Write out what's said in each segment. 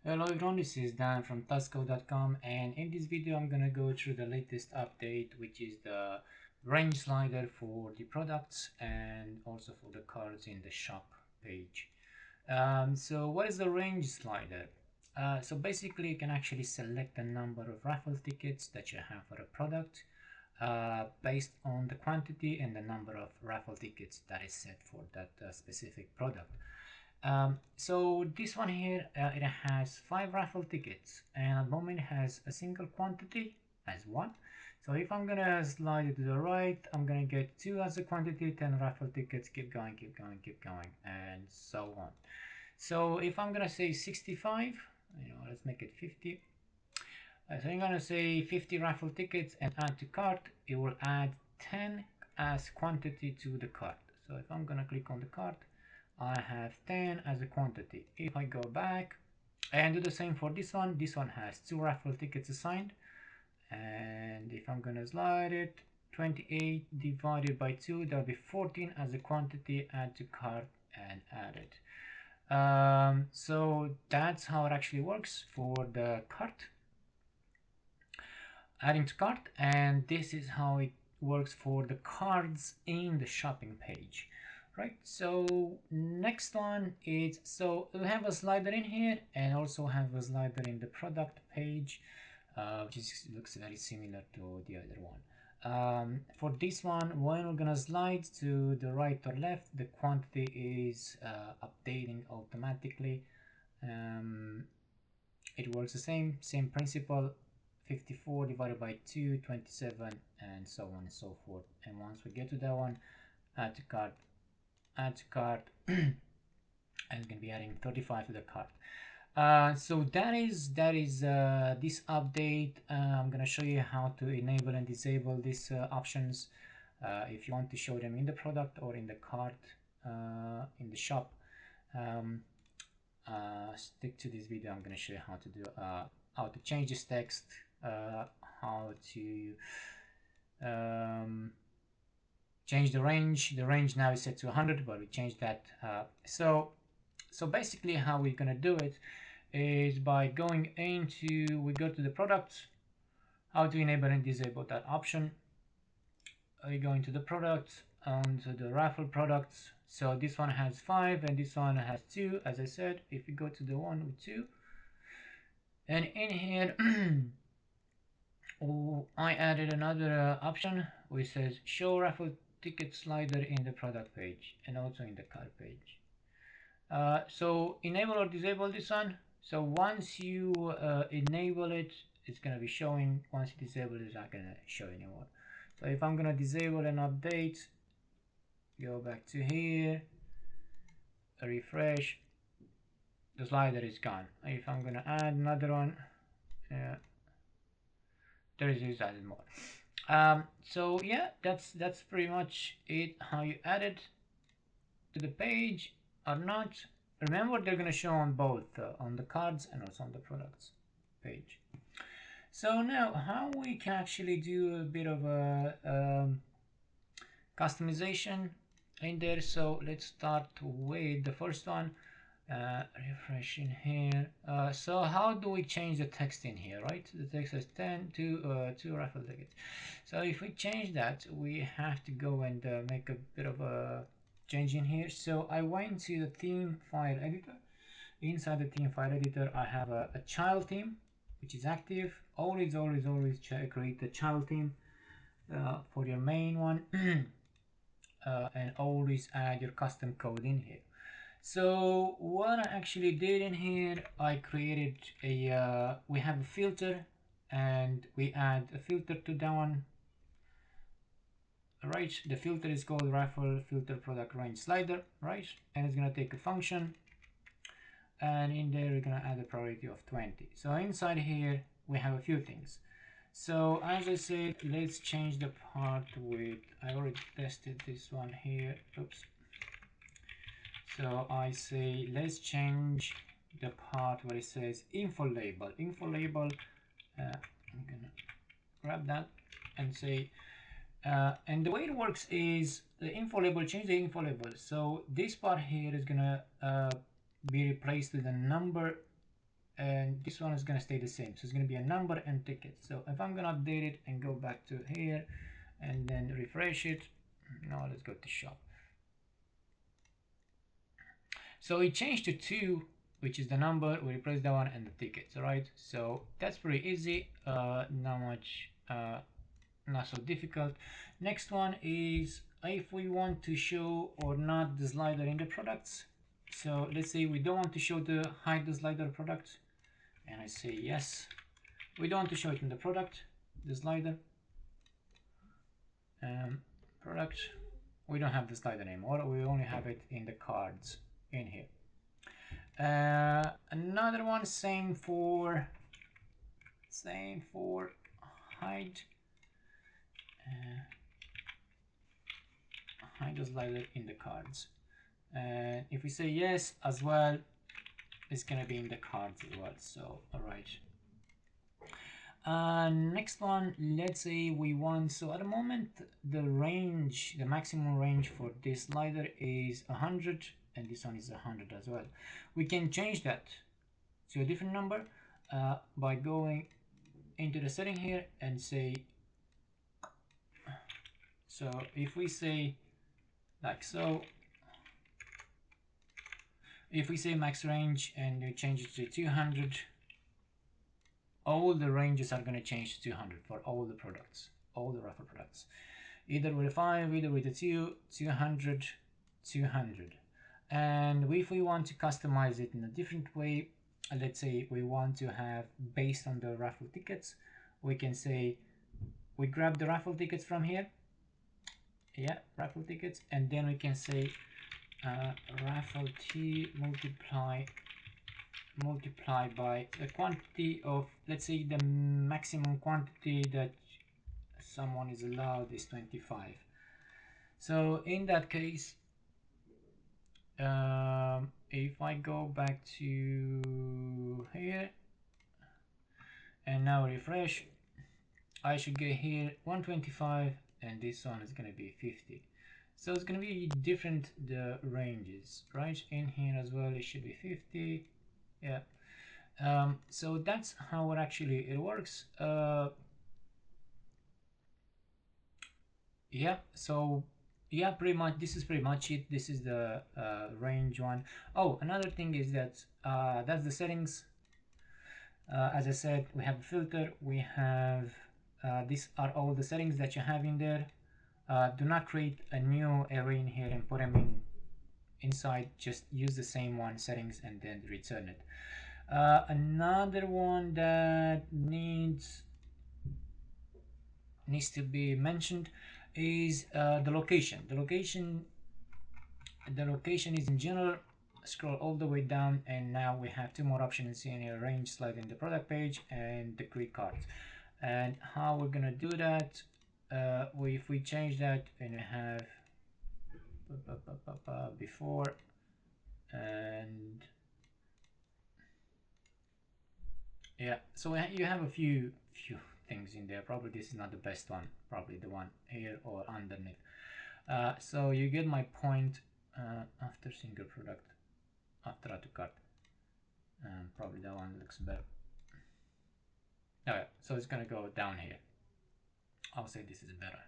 Hello everyone, this is Dan from tasco.com, and in this video I'm gonna go through the latest update, which is the range slider for the products and also for the cards in the shop page. So what is the range slider? So basically you can actually select the number of raffle tickets that you have for a product based on the quantity and the number of raffle tickets that is set for that specific product. So this one here, it has 5 raffle tickets, and at the moment it has a single quantity as 1. So if I'm gonna slide it to the right, I'm gonna get 2 as a quantity, 10 raffle tickets, keep going, keep going, keep going, and so on. So if I'm gonna say 65, let's make it 50. So I'm gonna say 50 raffle tickets and add to cart. It will add 10 as quantity to the cart. So if I'm gonna click on the cart, I have 10 as a quantity. If I go back and do the same for this one has 2 raffle tickets assigned, and if I'm gonna slide it, 28 divided by 2, that'll be 14 as a quantity, add to cart and add it. So that's how it actually works for the cart, adding to cart, and this is how it works for the cards in the shopping page. Right, so next one is, so we have a slider in here and also have a slider in the product page, which looks very similar to the other one. For this one, when we're gonna slide to the right or left, the quantity is updating automatically. It works the same principle, 54 divided by 2, 27, and so on and so forth. And once we get to that one, add to cart, and it's gonna be adding 35 to the cart. So that is this update. I'm gonna show you how to enable and disable these options if you want to show them in the product or in the cart in the shop. Stick to this video. I'm gonna show you how to change this text, how to change the range. The range now is set to 100, but we changed that. So basically how we're gonna do it is by going into, we go to the products, how to enable and disable that option. We go into the products, onto the raffle products. So this one has 5 and this one has 2, as I said. If you go to the one with 2, and in here I added another option which says show raffle ticket slider in the product page and also in the cart page. So enable or disable this one. So once you enable it, it's going to be showing. Once you disable it, it's not going to show anymore. So if I'm going to disable and update, go back to here, refresh, the slider is gone. If I'm going to add another one, there is added more. So yeah, that's pretty much it, how you add it to the page or not. Remember, they're going to show on both, on the cards and also on the products page. So now how we can actually do a bit of a customization in there. So let's start with the first one. Refresh in here. So how do we change the text in here, right? The text says 10 to 2 raffle tickets. So if we change that, we have to go and make a bit of a change in here. So I went to the theme file editor. Inside the theme file editor, I have a child theme, which is active. Always create the child theme for your main one, and always add your custom code in here. So what I actually did in here, I created a, we have a filter and we add a filter to that one. Right, the filter is called raffle filter product range slider, right? And it's gonna take a function, and in there we're gonna add a priority of 20. So inside here we have a few things. So as I said, let's change the part with, I already tested this one here, oops. So I say let's change the part where it says info label. I'm gonna grab that and say, and the way it works is the info label, change the info label. So this part here is gonna be replaced with a number and this one is going to stay the same, so it's going to be a number and ticket. So if I'm going to update it and go back to here and then refresh it, now let's go to shop. So it changed to 2, which is the number. We replace that one and the tickets. All right, so that's pretty easy, not much, not so difficult. Next one is if we want to show or not the slider in the products. So let's say we don't want to show the hide the slider product, and I say yes, we don't want to show it in the product, the slider product. We don't have the slider anymore, we only have it in the cards in here. Another one, same for hide hide the slider in the cards, and if we say yes as well, it's gonna be in the cards as well. So all right, next one, let's say we want, so at the moment the range, the maximum range for this slider is 100, and this one is 100 as well. We can change that to a different number by going into the setting here and say, so if we say like so, if we say max range and you change it to 200, all the ranges are going to change to 200 for all the products, all the Raffle products, either with a 5, either with a 2, 200, 200. And if we want to customize it in a different way, let's say we want to have based on the Raffle tickets, we can say we grab the Raffle tickets from here, yeah, Raffle tickets, and then we can say Raffle T multiply by the quantity of, let's say the maximum quantity that someone is allowed is 25. So in that case, if I go back to here and now refresh, I should get here 125, and this one is going to be 50. So it's going to be different, the ranges, right? In here as well, it should be 50. Yeah. So that's how it actually works. Yeah. So yeah, pretty much this is pretty much it. This is the range one. Oh, another thing is that that's the settings. As I said, we have a filter. We have these are all the settings that you have in there. Do not create a new array in here and put them inside. Just use the same one settings and then return it. Another one that needs to be mentioned is the location. The location is in general. Scroll all the way down, and now we have 2 more options in here: range, slide in the product page, and the grid cards. And how we're gonna do that, if we change that and we have before, and yeah, so you have a few things in there. Probably this is not the best one, probably the one here or underneath. So you get my point. After single product, after add to cart, probably that one looks better. Okay, so it's gonna go down here. I'll say this is better.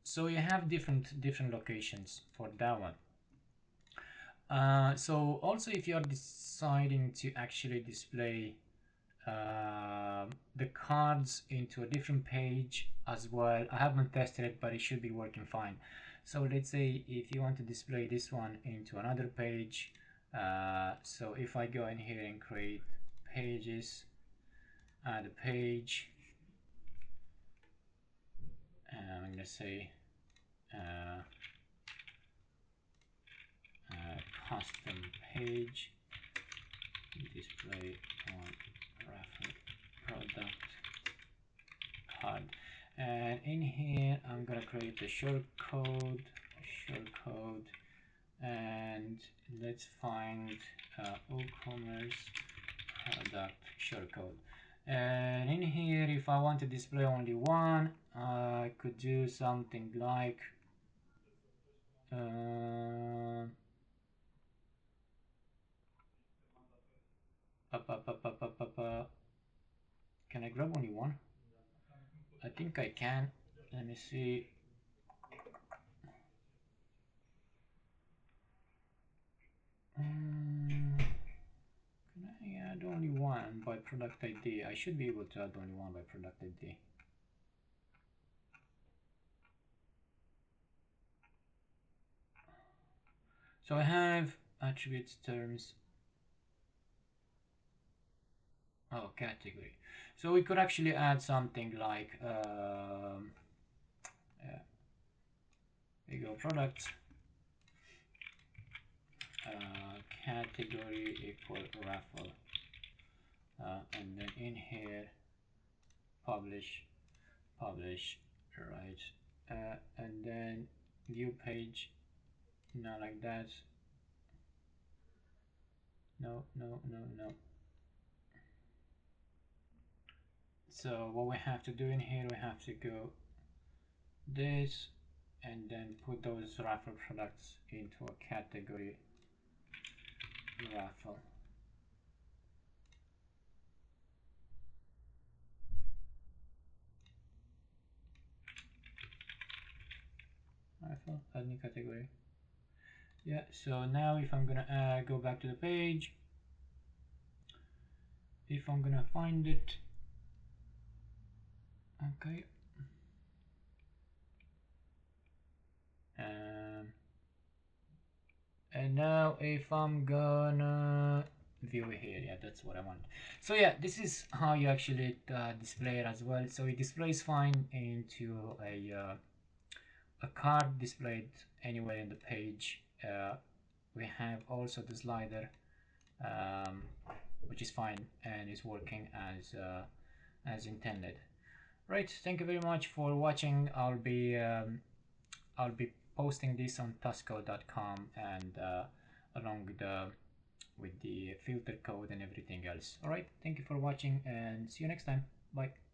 So you have different locations for that one. So also, if you are deciding to actually display the cards into a different page as well, I haven't tested it, but it should be working fine. So let's say if you want to display this one into another page, so if I go in here and create pages, add a page, and I'm gonna say custom page display on Raffle product card, and in here I'm gonna create a shortcode, and let's find WooCommerce product shortcode. And in here, if I want to display only one, I could do something like Can I grab only one? I think I can. Let me see. Can I add only one by product ID? I should be able to add only one by product ID. So I have attributes, terms. Oh, category. So we could actually add something like we go product category equal raffle, and then in here publish, right, and then view page, not like that. No. So what we have to do in here, we have to go this and then put those raffle products into a category raffle. Raffle, add new category. Yeah, so now if I'm gonna go back to the page, if I'm gonna find it, okay. And now if I'm gonna view here, yeah, that's what I want. So yeah, this is how you actually display it as well. So it displays fine into a card displayed anywhere in the page. We have also the slider, which is fine and is working as intended. Right, thank you very much for watching. I'll be posting this on tasco.com and along with the filter code and everything else. All right, thank you for watching and see you next time. Bye.